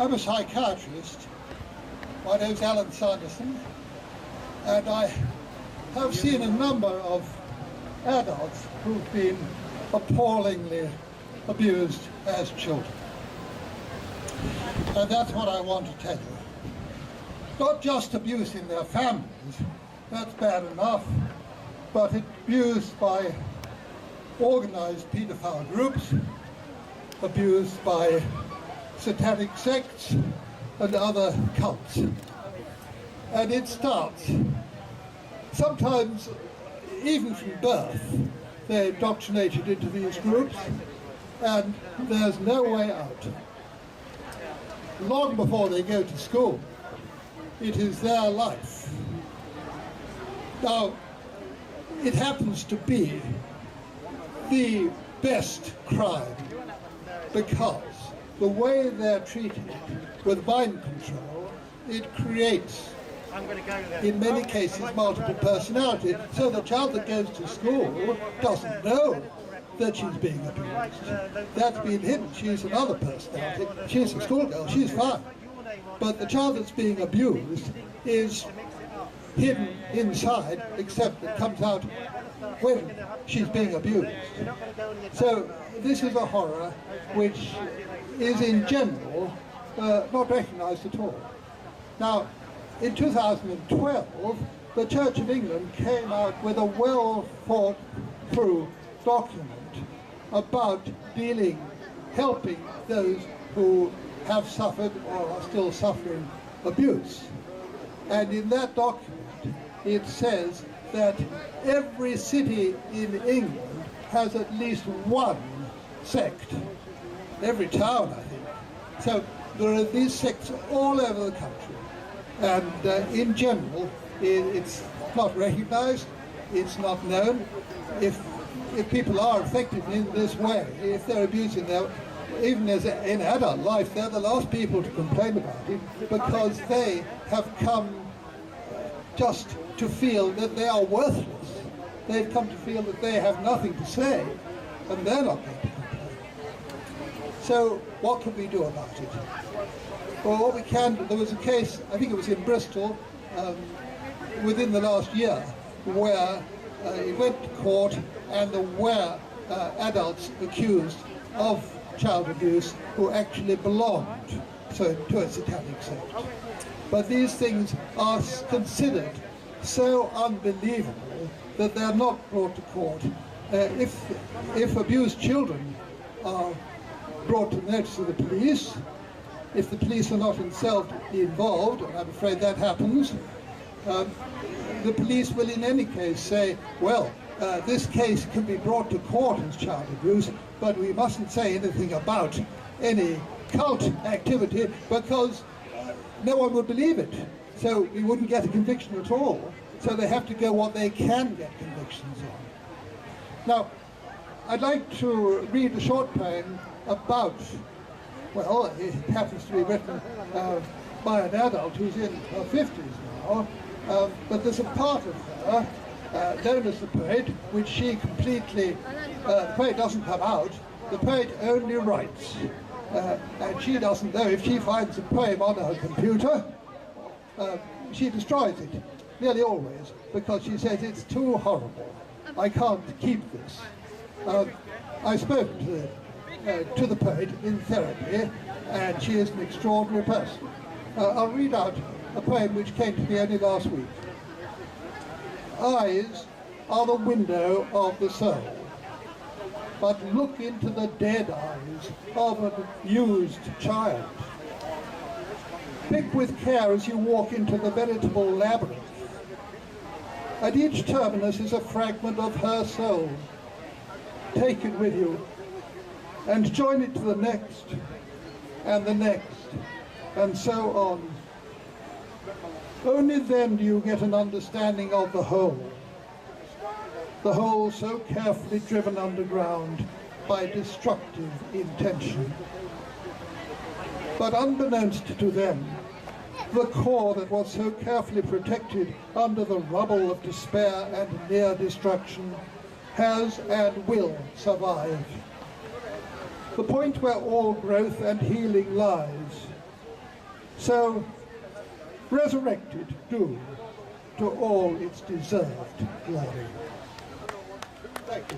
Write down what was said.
I'm a psychiatrist. My name's Alan Sanderson, and I have seen a number of adults who've been appallingly abused as children. And that's what I want to tell you. Not just abuse in their families, that's bad enough, but abuse by organized paedophile groups, abuse by satanic sects and other cults. And it starts, sometimes even from birth, they're indoctrinated into these groups, and there's no way out. Long before they go to school, it is their life. Now, it happens to be the best crime because the way they're treated with mind control, it creates, in many cases, multiple personality. So the child that goes to school doesn't know that she's being abused. That's been hidden. She's another personality. She's a schoolgirl. She's fine. But the child that's being abused is hidden inside, except it comes out when she's being abused. So this is a horror which is in general not recognized at all. Now, in 2012, the Church of England came out with a well thought through document about helping those who have suffered or are still suffering abuse. And in that document, it says that every city in England has at least one sect. Every town, I think. So there are these sects all over the country. And in general, it's not recognized, it's not known. If people are affected in this way, if they're abusing them, even in adult life, they're the last people to complain about it because they have come just to feel that they are worthless. They've come to feel that they have nothing to say, and they're not going to complain. So what can we do about it? Well, what we can do, there was a case, I think it was in Bristol, within the last year, where it went to court and there were adults accused of child abuse who actually belonged to a satanic sect. But these things are considered so unbelievable that they're not brought to court. If abused children are brought to the notice of the police, if the police are not themselves involved, and I'm afraid that happens, the police will in any case say, well, this case can be brought to court as child abuse, but we mustn't say anything about any cult activity because no one would believe it. So we wouldn't get a conviction at all. So they have to go what they can get convictions on. Now, I'd like to read a short poem about, well, it happens to be written by an adult who's in her 50s now, but there's a part of her, known as the poet, which she completely, the poet doesn't come out, the poet only writes. And she doesn't know if she finds a poem on her computer, she destroys it, nearly always, because she says it's too horrible. I can't keep this. I spoke to the poet in therapy, and she is an extraordinary person. I'll read out a poem which came to me only last week. Eyes are the window of the soul, but look into the dead eyes of an used child. Pick with care as you walk into the veritable labyrinth. At each terminus is a fragment of her soul. Take it with you and join it to the next, and so on. Only then do you get an understanding of the whole so carefully driven underground by destructive intention. But unbeknownst to them, the core that was so carefully protected under the rubble of despair and near destruction has and will survive. The point where all growth and healing lies So, resurrected doom to all its deserved glory. Thank you.